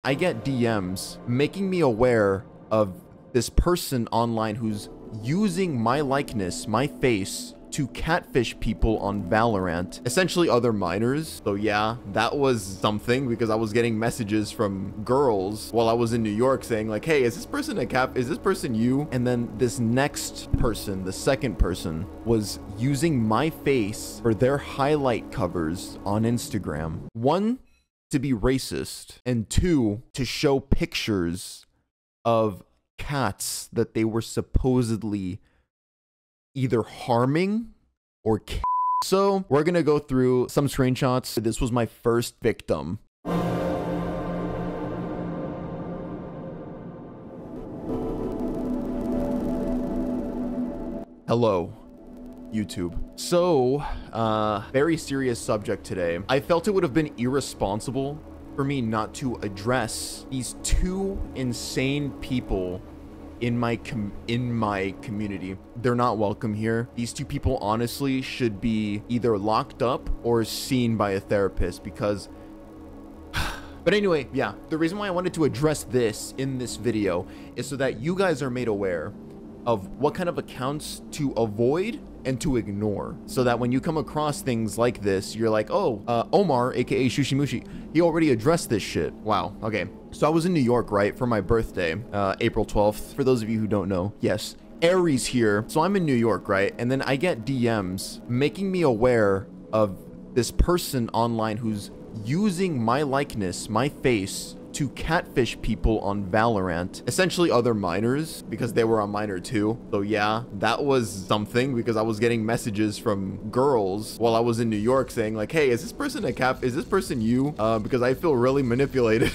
I get DMs making me aware of this person online who's using my likeness, my face, to catfish people on Valorant, essentially other minors. So yeah, that was something, because I was getting messages from girls while I was in New York saying like, hey, is this person a cap? Is this person you? And then this next person, the second person, was using my face for their highlight covers on Instagram. One, to be racist, and two, to show pictures of cats that they were supposedly either harming or So we're gonna go through some screenshots. This was my first victim. Hello, YouTube. So, very serious subject today. I felt it would have been irresponsible for me not to address these two insane people in my community. They're not welcome here. These two people honestly should be either locked up or seen by a therapist, because but anyway, yeah, the reason why I wanted to address this in this video is so that you guys are made aware of what kind of accounts to avoid and to ignore, so that when you come across things like this, you're like, oh, Omar, aka Shushimushi, he already addressed this shit. Wow. Okay, so I was in New York, right, for my birthday, April 12th. For those of you who don't know, yes, Aries here. So I'm in New York, right, and then I get DMs making me aware of this person online who's using my likeness, my face, to catfish people on Valorant, essentially other minors, because they were on minor too. So yeah, that was something, because I was getting messages from girls while I was in New York saying like, hey, is this person a cap? Is this person you? Because I feel really manipulated.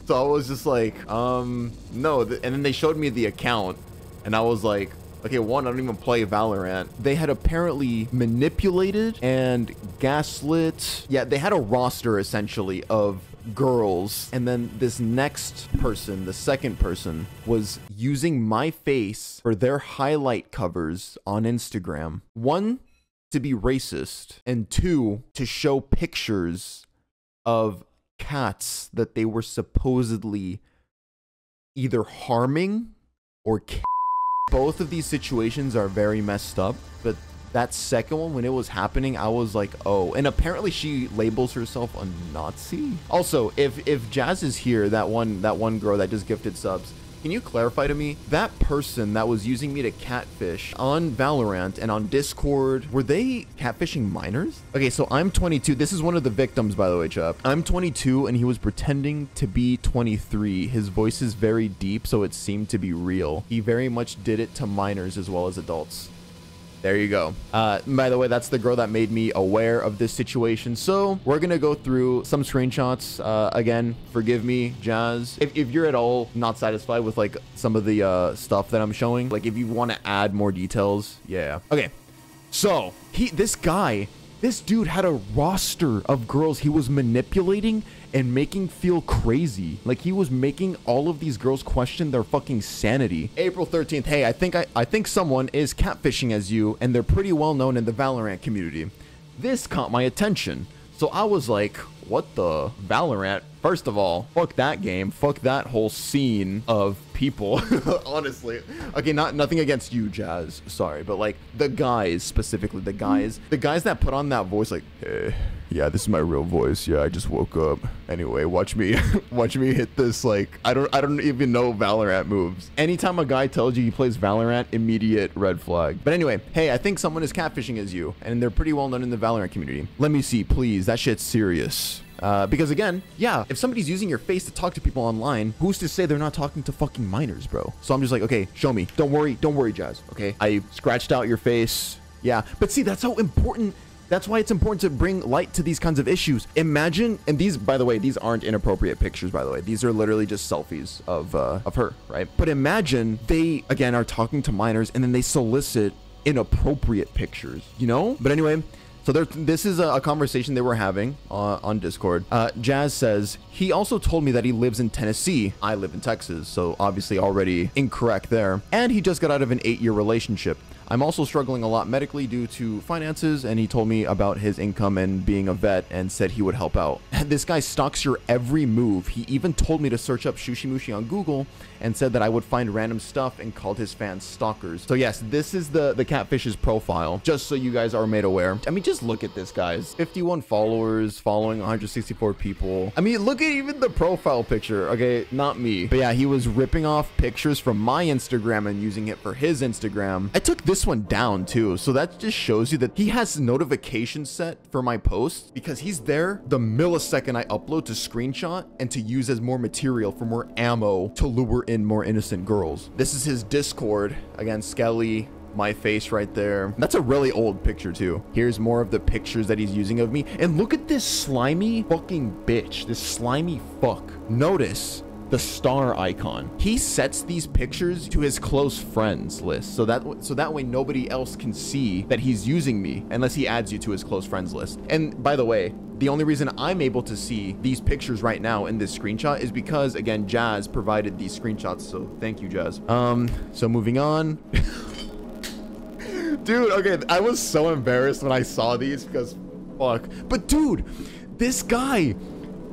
So I was just like, no. And then they showed me the account and I was like, okay, one, I don't even play Valorant. They had apparently manipulated and gaslit. Yeah, they had a roster essentially of girls, and then this next person, the second person, was using my face for their highlight covers on Instagram. One, to be racist, and two, to show pictures of cats that they were supposedly either harming or Both of these situations are very messed up, but that second one, when it was happening, I was like, oh. And apparently she labels herself a Nazi. Also, if Jazz is here, that one girl that just gifted subs, can you clarify to me, that person that was using me to catfish on Valorant and on Discord, were they catfishing minors? Okay, so I'm 22. This is one of the victims, by the way, Chup. I'm 22 and he was pretending to be 23. His voice is very deep, so it seemed to be real. He very much did it to minors as well as adults. There you go. By the way, that's the girl that made me aware of this situation. So we're gonna go through some screenshots. Again, forgive me, Jazz. If you're at all not satisfied with like some of the stuff that I'm showing, like if you want to add more details, yeah. Okay, so this dude had a roster of girls he was manipulating and making feel crazy. Like he was making all of these girls question their fucking sanity. April 13th, hey, I think someone is catfishing as you, and they're pretty well known in the Valorant community. This caught my attention. So I was like, what the Valorant? First of all, fuck that game. Fuck that whole scene of people. Honestly. Okay, nothing against you, Jazz. Sorry, but like the guys specifically, the guys that put on that voice like, hey, yeah, this is my real voice. Yeah, I just woke up. Anyway, watch me watch me hit this. Like I don't even know Valorant moves. Anytime a guy tells you he plays Valorant, immediate red flag. But anyway, hey, I think someone is catfishing as you, and they're pretty well known in the Valorant community. Let me see, please. That shit's serious. Because again, yeah, if somebody's using your face to talk to people online, who's to say they're not talking to fucking minors, bro? So I'm just like, okay, show me. Don't worry, Jazz. Okay, I scratched out your face. Yeah, but see, that's how important. That's why it's important to bring light to these kinds of issues. Imagine, and these, by the way, these aren't inappropriate pictures, by the way. These are literally just selfies of her, right? But imagine they, again, are talking to minors and then they solicit inappropriate pictures, you know? But anyway, so this is a conversation they were having on Discord. Jazz says, he also told me that he lives in Tennessee. I live in Texas, so obviously already incorrect there. And he just got out of an 8-year relationship. I'm also struggling a lot medically due to finances, and he told me about his income and being a vet and said he would help out. This guy stalks your every move. He even told me to search up Shushi Mushi on Google and said that I would find random stuff and called his fans stalkers. So yes, this is the catfish's profile, just so you guys are made aware. I mean, just look at this, guys. 51 followers, following 164 people. I mean, look at even the profile picture. Okay, not me. But yeah, he was ripping off pictures from my Instagram and using it for his Instagram. I took this one down too. So that just shows you that he has notifications set for my posts because he's there the millisecond I upload to screenshot and to use as more material for more ammo to lure in more innocent girls. This is his Discord. Again, Skelly, my face right there. That's a really old picture too. Here's more of the pictures that he's using of me. And look at this slimy fucking bitch. This slimy fuck. Notice the star icon. He sets these pictures to his close friends list so that way nobody else can see that he's using me unless he adds you to his close friends list. And by the way, the only reason I'm able to see these pictures right now in this screenshot is because, again, Jazz provided these screenshots. So thank you, Jazz. So moving on. Dude, okay, I was so embarrassed when I saw these because fuck. But dude, this guy,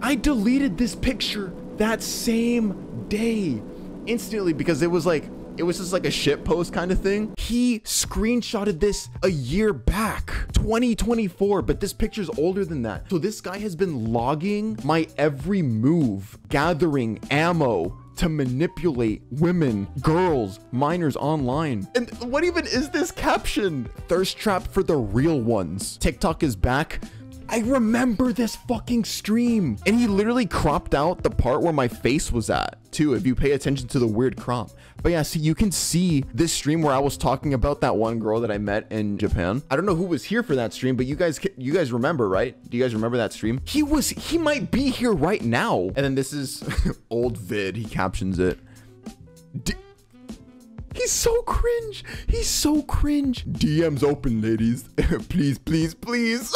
I deleted this picture that same day instantly because it was just like a shit post kind of thing. He screenshotted this a year back, 2024, but this picture's older than that. So this guy has been logging my every move, gathering ammo to manipulate women, girls, minors online. And what even is this caption? Thirst trap for the real ones. TikTok is back. I remember this fucking stream. And he literally cropped out the part where my face was at too, if you pay attention to the weird crop. But yeah, see, you can see this stream where I was talking about that one girl that I met in Japan. I don't know who was here for that stream, but you guys remember, right? Do you guys remember that stream? He might be here right now. And then this is old vid. He captions it. He's so cringe. He's so cringe. DMs open, ladies. Please, please, please.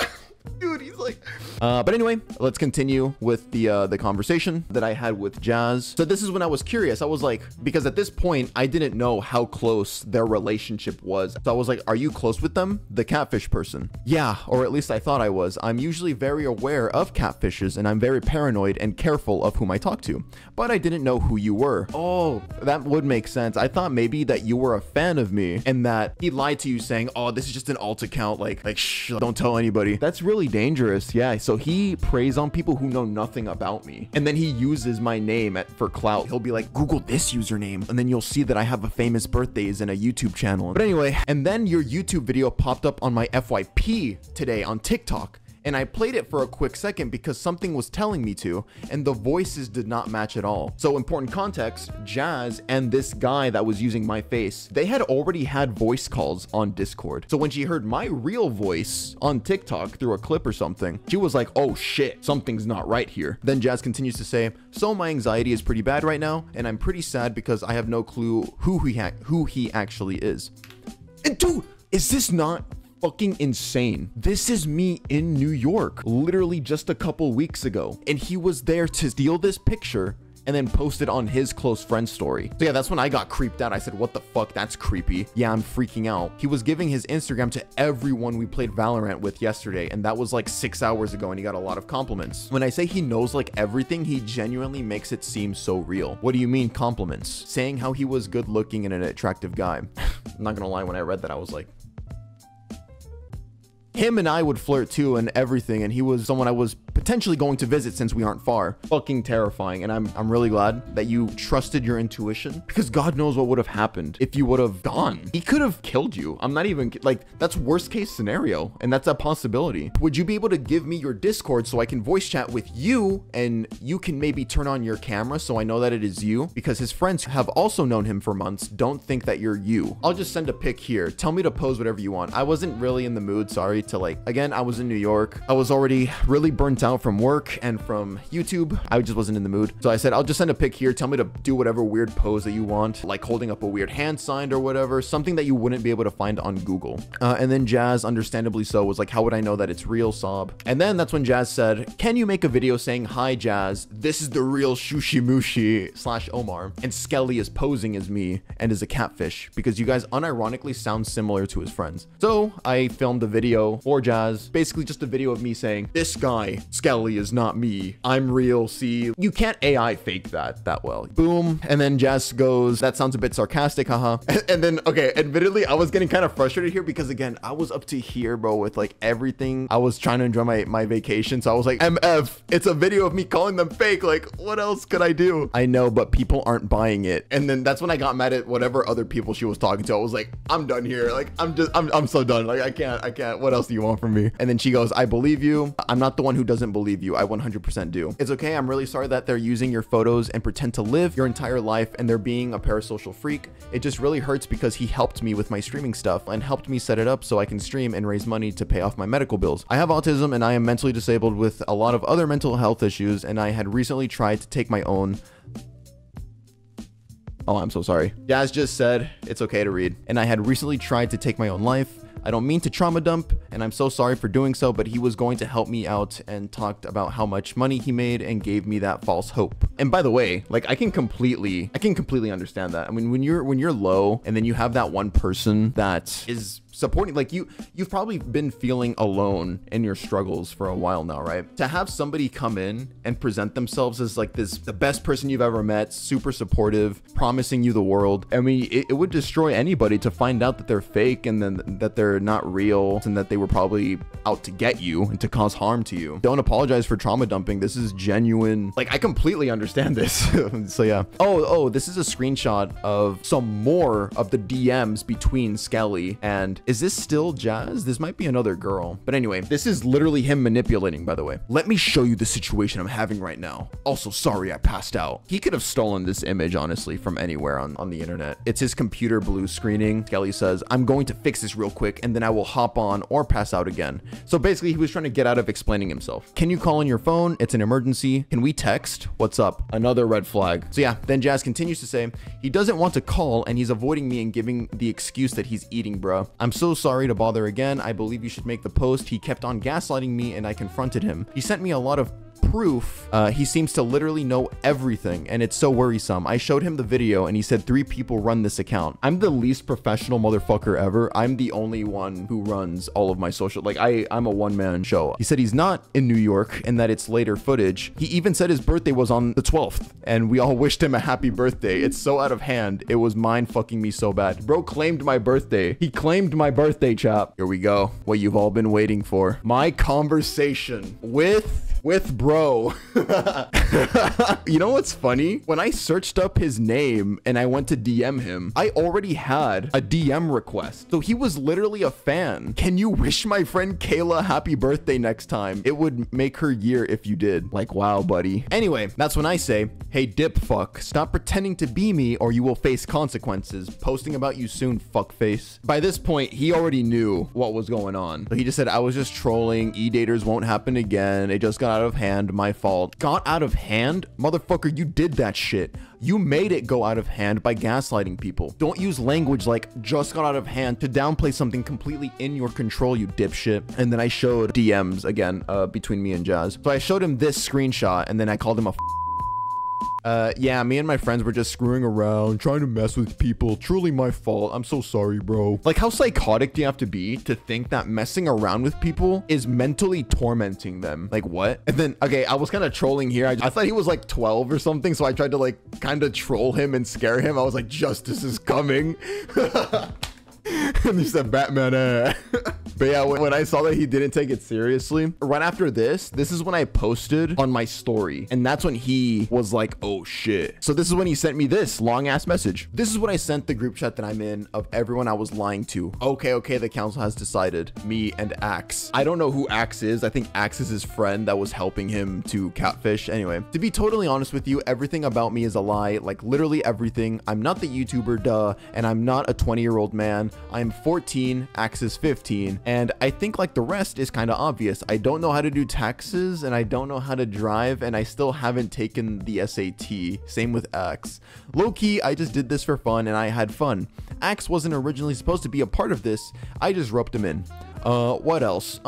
Dude, he's like but anyway, let's continue with the conversation that I had with Jazz. So this is when I was curious. I was like, because at this point I didn't know how close their relationship was. So I was like, are you close with them? The catfish person. Yeah, or at least I thought I was. I'm usually very aware of catfishes and I'm very paranoid and careful of whom I talk to, but I didn't know who you were. Oh, that would make sense. I thought maybe that you were a fan of me and that he lied to you saying, oh, this is just an alt account, like shh, don't tell anybody. That's really dangerous. Yeah, so he preys on people who know nothing about me, and then he uses my name for clout. He'll be like, Google this username, and then you'll see that I have a famous birthdays and a YouTube channel. But anyway, and then your YouTube video popped up on my FYP today on TikTok. And I played it for a quick second because something was telling me to, and the voices did not match at all. So important context, Jazz and this guy that was using my face, they had already had voice calls on Discord. So when she heard my real voice on TikTok through a clip or something, she was like, oh shit, something's not right here. Then Jazz continues to say, so my anxiety is pretty bad right now, and I'm pretty sad because I have no clue who he actually is. And dude, is this not fucking insane? This is me in New York, literally just a couple weeks ago, and he was there to steal this picture and then post it on his close friend story. So yeah, that's when I got creeped out. I said, what the fuck? That's creepy. Yeah, I'm freaking out. He was giving his Instagram to everyone we played Valorant with yesterday, and that was like 6 hours ago, and he got a lot of compliments. When I say he knows like everything, he genuinely makes it seem so real. What do you mean compliments? Saying how he was good looking and an attractive guy. I'm not gonna lie, when I read that, I was like, him and I would flirt too and everything, and he was someone I was potentially going to visit since we aren't far. Fucking terrifying. And I'm really glad that you trusted your intuition, because God knows what would have happened if you would have gone. He could have killed you. I'm not even like, that's worst case scenario, and that's a possibility. Would you be able to give me your Discord so I can voice chat with you, and you can maybe turn on your camera so I know that it is you? Because his friends have also known him for months don't think that you're you. I'll just send a pic here. Tell me to pose whatever you want. I wasn't really in the mood, sorry, to like, again, I was in New York. I was already really burnt out out from work and from YouTube. I just wasn't in the mood. So I said, I'll just send a pic here. Tell me to do whatever weird pose that you want, like holding up a weird hand sign or whatever, something that you wouldn't be able to find on Google. And then Jazz, understandably so, was like, how would I know that it's real, Sob? And then that's when Jazz said, can you make a video saying, hi, Jazz, this is the real Shushimushi / Omar, and Skelly is posing as me and is a catfish because you guys unironically sound similar to his friends. So I filmed a video for Jazz, basically just a video of me saying, this guy, Skelly, is not me. I'm real, see? You can't AI fake that well. Boom. And then Jazz goes, that sounds a bit sarcastic, haha. And then, okay, admittedly, I was getting kind of frustrated here because, again, I was up to here, bro, with like everything. I was trying to enjoy my vacation. So I was like, MF, it's a video of me calling them fake. Like, what else could I do? I know, but people aren't buying it. And then that's when I got mad at whatever other people she was talking to. I was like, I'm done here. Like, I'm so done. Like, I can't. What else do you want from me? And then she goes, I believe you. I'm not the one who doesn't believe you. I 100% do. It's okay. I'm really sorry that they're using your photos and pretend to live your entire life and they're being a parasocial freak. It just really hurts because he helped me with my streaming stuff and helped me set it up so I can stream and raise money to pay off my medical bills. I have autism and I am mentally disabled with a lot of other mental health issues, and I had recently tried to take my own... Oh, I'm so sorry. Jazz just said it's okay to read. And I had recently tried to take my own life. I don't mean to trauma dump, and I'm so sorry for doing so, but he was going to help me out and talked about how much money he made and gave me that false hope. And by the way, like I can completely understand that. I mean, when you're low and then you have that one person that is supporting, like you've probably been feeling alone in your struggles for a while now, right? To have somebody come in and present themselves as like the best person you've ever met, super supportive, promising you the world. I mean, it would destroy anybody to find out that they're fake and then that they're not real and that they were probably out to get you and to cause harm to you. Don't apologize for trauma dumping. This is genuine. Like, I completely understand this. So yeah. Oh, this is a screenshot of some more of the DMs between Skelly and... Is this still Jazz? This might be another girl. But anyway, this is literally him manipulating, by the way. Let me show you the situation I'm having right now. Also, sorry I passed out. He could have stolen this image, honestly, from anywhere on the internet. It's his computer blue screening. Skelly says, I'm going to fix this real quick and then I will hop on or pass out again. So basically, he was trying to get out of explaining himself. Can you call on your phone? It's an emergency. Can we text? What's up? Another red flag. So yeah, then Jazz continues to say, he doesn't want to call and he's avoiding me and giving the excuse that he's eating, bruh. I'm so sorry to bother again. I believe you should make the post. He kept on gaslighting me and I confronted him. He sent me a lot of proof. He seems to literally know everything and it's so worrisome. I showed him the video and he said 3 people run this account. I'm the least professional motherfucker ever. I'm the only one who runs all of my social, like I'm a one-man show. He said he's not in New York and that it's later footage. He even said his birthday was on the 12th and we all wished him a happy birthday. It's so out of hand. It was mind fucking me so bad. Bro claimed my birthday. He claimed my birthday, chap. Here we go. What you've all been waiting for. My conversation with bro. You know what's funny? When I searched up his name and I went to DM him, I already had a DM request. So he was literally a fan. Can you wish my friend Kayla happy birthday next time? It would make her year if you did. Like, wow, buddy. Anyway, that's when I say, hey, dip fuck, stop pretending to be me or you will face consequences. Posting about you soon, fuckface. By this point, he already knew what was going on. So he just said, I was just trolling. E-daters won't happen again. It just got out of hand, my fault. Got out of hand? Motherfucker, you did that shit. You made it go out of hand by gaslighting people. Don't use language like just got out of hand to downplay something completely in your control, you dipshit. And then I showed DMs again between me and Jazz. So I showed him this screenshot and then I called him a yeah, me and my friends were just screwing around, trying to mess with people. Truly my fault. I'm so sorry, bro. Like, how psychotic do you have to be to think that messing around with people is mentally tormenting them? Like, what? And then, okay, I was kind of trolling here. I thought he was like 12 or something, so I tried to like kind of troll him and scare him. I was like, justice is coming. And he said, Batman, But yeah, when I saw that he didn't take it seriously, right after this is when I posted on my story. And that's when he was like, oh shit. So this is when he sent me this long ass message. This is what I sent the group chat that I'm in of everyone I was lying to. Okay, the council has decided. Me and Axe. I don't know who Axe is. I think Axe is his friend that was helping him to catfish. Anyway, to be totally honest with you, everything about me is a lie. Like literally everything. I'm not the YouTuber, duh. And I'm not a 20-year-old man. I'm 14. Axe is 15. And I think like the rest is kind of obvious. I don't know how to do taxes, and I don't know how to drive, and I still haven't taken the SAT. Same with Axe. Low-key, I just did this for fun, and I had fun. Axe wasn't originally supposed to be a part of this. I just roped him in. What else?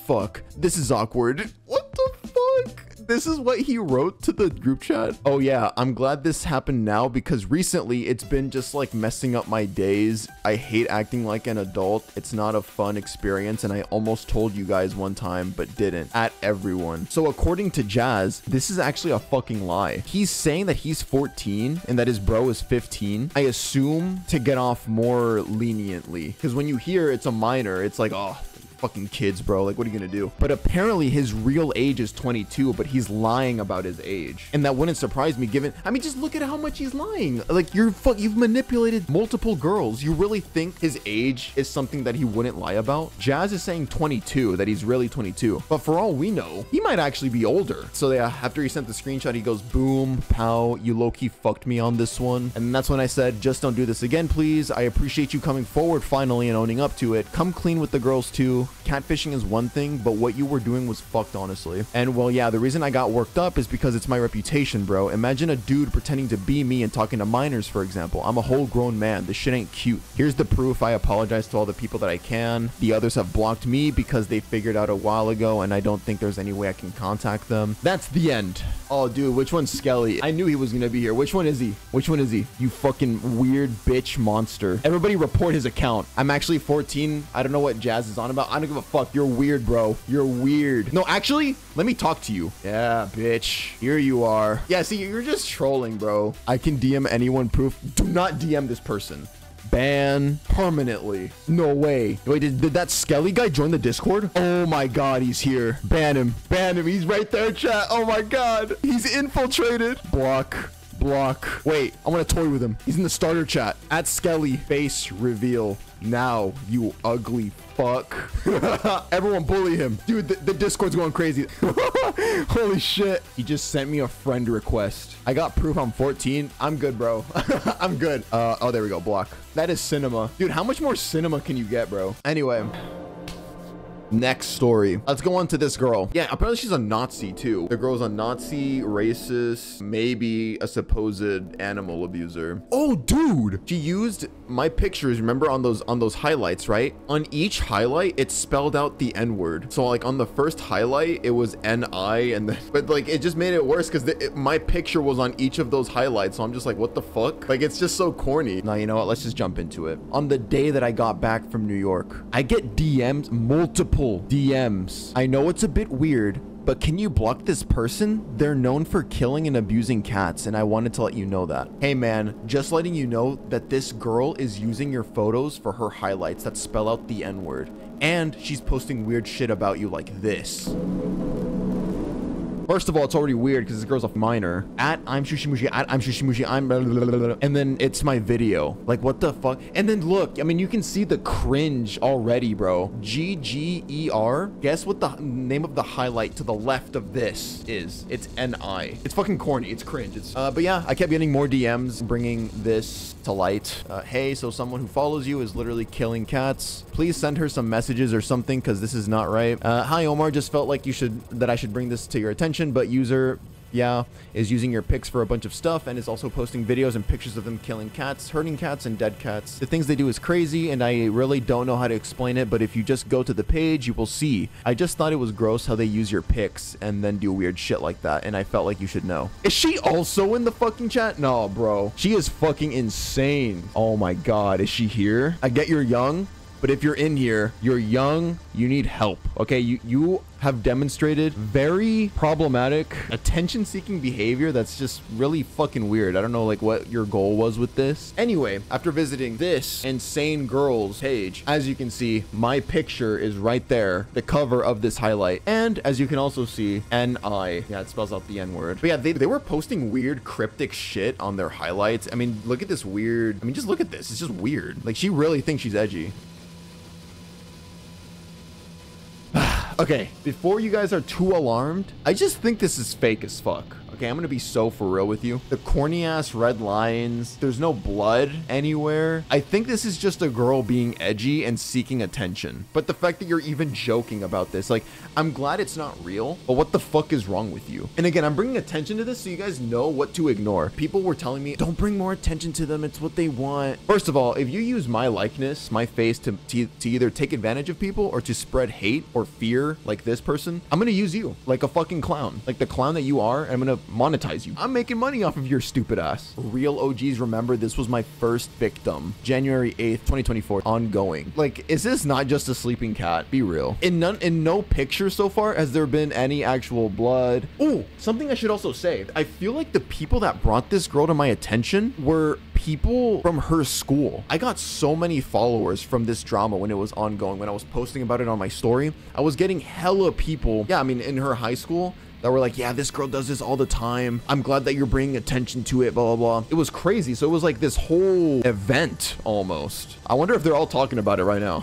Fuck. This is awkward. What the fuck? This is what he wrote to the group chat. Oh yeah, I'm glad this happened now because recently it's been just like messing up my days. I hate acting like an adult. It's not a fun experience, and I almost told you guys one time but didn't at everyone. So according to Jazz, this is actually a fucking lie. He's saying that he's 14 and that his bro is 15. I assume to get off more leniently, because when you hear it's a minor, it's like, oh, fucking kids, bro, like what are you gonna do? But apparently his real age is 22, but he's lying about his age, and that wouldn't surprise me given, I mean, just look at how much he's lying. Like you've manipulated multiple girls. You really think his age is something that he wouldn't lie about? Jazz is saying 22, that he's really 22, but for all we know, he might actually be older. So yeah, after he sent the screenshot, he goes, boom, pow, you low-key fucked me on this one. And that's when I said, just don't do this again, please. I appreciate you coming forward finally and owning up to it. Come clean with the girls too. Catfishing is one thing, but what you were doing was fucked, honestly. And well, yeah, the reason I got worked up is because it's my reputation, bro. Imagine a dude pretending to be me and talking to minors, for example. I'm a whole grown man. This shit ain't cute. Here's the proof. I apologize to all the people that I can. The others have blocked me because they figured out a while ago, and I don't think there's any way I can contact them. That's the end. Oh, dude, which one's Skelly? I knew he was gonna be here. Which one is he? Which one is he? You fucking weird bitch monster. Everybody report his account. I'm actually 14. I don't know what Jazz is on about. I don't give a fuck. You're weird, bro. You're weird. No, actually, let me talk to you. Yeah, bitch. Here you are. Yeah, see, you're just trolling, bro. I can DM anyone proof. Do not DM this person. Ban permanently. No way. Wait, did that Skelly guy join the Discord? Oh my god, he's here. Ban him. Ban him. He's right there, chat. Oh my god. He's infiltrated. Block. Block. Wait, I want to toy with him. He's in the starter chat. At Skelly, face reveal. Now, you ugly fuck. Everyone bully him. Dude, the Discord's going crazy. Holy shit. He just sent me a friend request. I got proof I'm 14. I'm good, bro. I'm good. Oh, there we go. Block. That is cinema. Dude, how much more cinema can you get, bro? Anyway. Next story. Let's go on to this girl. Yeah, apparently she's a Nazi too. The girl's a Nazi, racist, maybe a supposed animal abuser. Oh, dude. She used my pictures, remember, on those highlights, right? On each highlight, it spelled out the N-word. So like on the first highlight, it was N-I, and then, but like it just made it worse because my picture was on each of those highlights. So I'm just like, what the fuck? Like, it's just so corny. Now, you know what? Let's just jump into it. On the day that I got back from New York, I get DMs, multiple DMs. I know it's a bit weird, but can you block this person? They're known for killing and abusing cats, and I wanted to let you know that. Hey man, just letting you know that this girl is using your photos for her highlights that spell out the N-word, and she's posting weird shit about you like this. First of all, it's already weird because this girl's a minor. At I'm Shushimushi, at I'm Shushimushi, I'm blah, blah, blah, blah. And then it's my video. Like, what the fuck? And then look, I mean, you can see the cringe already, bro. GGER. Guess what the name of the highlight to the left of this is? It's NI. It's fucking corny. It's cringe. It's but yeah, I kept getting more DMs bringing this to light. Hey, so someone who follows you is literally killing cats. Please send her some messages or something because this is not right. Hi, Omar. Just felt like I should bring this to your attention. But user, yeah, is using your pics for a bunch of stuff and is also posting videos and pictures of them killing cats, hurting cats, and dead cats. The things they do is crazy, and I really don't know how to explain it, but if you just go to the page, you will see. I just thought it was gross how they use your pics and then do weird shit like that, and I felt like you should know. Is she also in the fucking chat? No, bro. She is fucking insane. Oh my god, is she here? I get you're young, but if you're in here, you're young, you need help, okay? You have demonstrated very problematic attention-seeking behavior that's just really fucking weird. I don't know like what your goal was with this. Anyway, after visiting this insane girl's page, as you can see, my picture is right there, the cover of this highlight. And as you can also see, N-I. Yeah, it spells out the N-word. But yeah, they were posting weird cryptic shit on their highlights. I mean, look at this weird, I mean, just look at this. It's just weird. Like, she really thinks she's edgy. Okay, before you guys are too alarmed, I just think this is fake as fuck. Okay, Okay, I'm gonna be so for real with you. The corny ass red lines, there's no blood anywhere. I think this is just a girl being edgy and seeking attention. But the fact that you're even joking about this, like, I'm glad it's not real, but what the fuck is wrong with you? And again, I'm bringing attention to this so you guys know what to ignore. People were telling me, don't bring more attention to them, it's what they want. First of all, if you use my likeness, my face to either take advantage of people or to spread hate or fear like this person, I'm gonna use you like a fucking clown, like the clown that you are, and I'm gonna monetize you. I'm making money off of your stupid ass. Real OGs remember this was my first victim, January 8th, 2024, ongoing. Like, is this not just a sleeping cat? Be real. In no picture so far has there been any actual blood. Oh, something I should also say. I feel like the people that brought this girl to my attention were people from her school. I got so many followers from this drama when it was ongoing. When I was posting about it on my story, I was getting hella people, yeah, I mean, in her high school, that were like, yeah, this girl does this all the time. I'm glad that you're bringing attention to it, blah, blah, blah. It was crazy. So it was like this whole event almost. I wonder if they're all talking about it right now.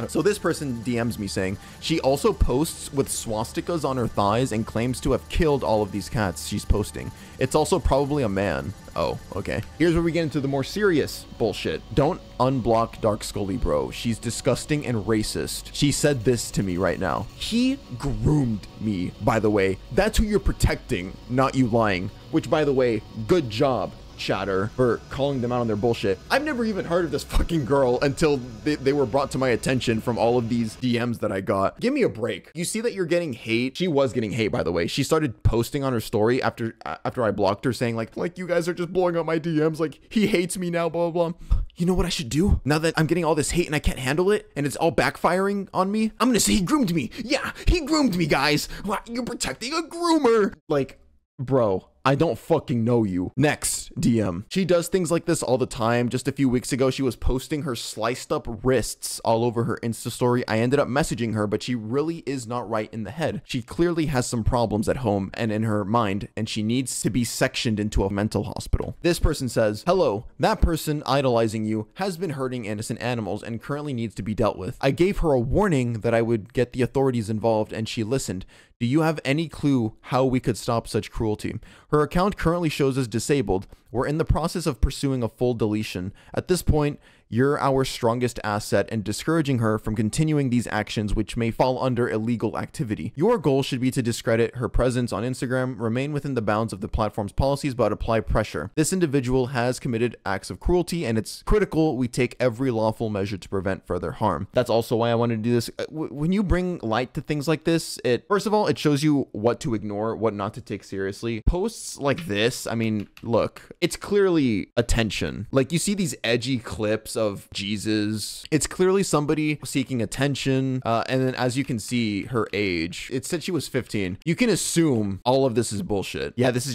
So this person DMs me saying, she also posts with swastikas on her thighs and claims to have killed all of these cats she's posting. It's also probably a man. Oh, okay. Here's where we get into the more serious bullshit. Don't unblock Dark Scully, bro. She's disgusting and racist. She said this to me right now. He groomed me, by the way. That's who you're protecting, not you lying. Which, by the way, good job, chatter, for calling them out on their bullshit. I've never even heard of this fucking girl until they were brought to my attention from all of these DMs that I got. Give me a break. You see that you're getting hate? She was getting hate, by the way. She started posting on her story after I blocked her, saying like you guys are just blowing up my DMs, like he hates me now, blah, blah, blah. You know what I should do? Now that I'm getting all this hate and I can't handle it and it's all backfiring on me, I'm gonna say he groomed me. Yeah, he groomed me, guys. Wow, you're protecting a groomer. Like, bro, I don't fucking know you. Next DM. She does things like this all the time. Just a few weeks ago, she was posting her sliced up wrists all over her Insta story. I ended up messaging her, but she really is not right in the head. She clearly has some problems at home and in her mind, and she needs to be sectioned into a mental hospital. This person says, hello, that person idolizing you has been hurting innocent animals and currently needs to be dealt with. I gave her a warning that I would get the authorities involved and she listened. Do you have any clue how we could stop such cruelty? Her account currently shows as disabled. We're in the process of pursuing a full deletion. At this point, you're our strongest asset and discouraging her from continuing these actions which may fall under illegal activity. Your goal should be to discredit her presence on Instagram, remain within the bounds of the platform's policies, but apply pressure. This individual has committed acts of cruelty and it's critical we take every lawful measure to prevent further harm. That's also why I wanted to do this. When you bring light to things like this, first of all, it shows you what to ignore, what not to take seriously. Posts like this, I mean, look, it's clearly attention. Like, you see these edgy clips of Jesus. It's clearly somebody seeking attention. And then as you can see, her age, it said she was 15. You can assume all of this is bullshit. Yeah, these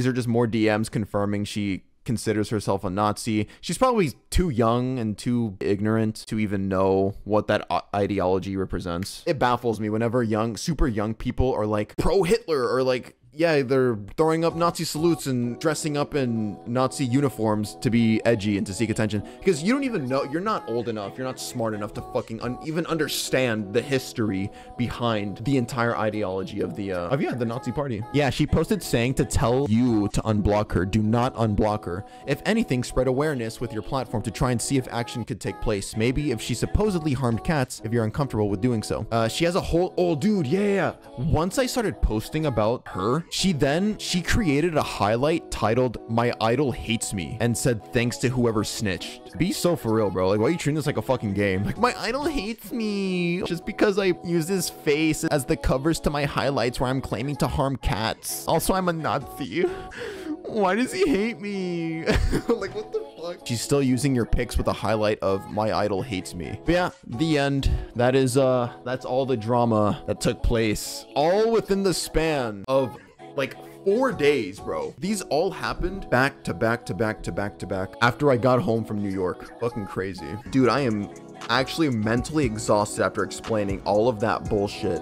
are just more DMs confirming she considers herself a Nazi. She's probably too young and too ignorant to even know what that ideology represents. It baffles me whenever super young people are like pro-Hitler or like, yeah, they're throwing up Nazi salutes and dressing up in Nazi uniforms to be edgy and to seek attention. Because you don't even know, you're not old enough, you're not smart enough to fucking even understand the history behind the entire ideology of the Nazi party. Yeah, she posted saying to tell you to unblock her. Do not unblock her. If anything, spread awareness with your platform to try and see if action could take place. Maybe if she supposedly harmed cats, if you're uncomfortable with doing so. She has a whole, oh dude, yeah. Once I started posting about her, she created a highlight titled "My Idol Hates Me" and said thanks to whoever snitched. Be so for real, bro. Like, why are you treating this like a fucking game? Like, my idol hates me just because I use his face as the covers to my highlights where I'm claiming to harm cats. Also, I'm a Nazi. Why does he hate me? Like, what the fuck? She's still using your pics with a highlight of "My idol hates me." But yeah, the end. That is that's all the drama that took place, all within the span of like 4 days, bro. These all happened back to back to back to back to back after I got home from New York. Fucking crazy. Dude, I am actually mentally exhausted after explaining all of that bullshit.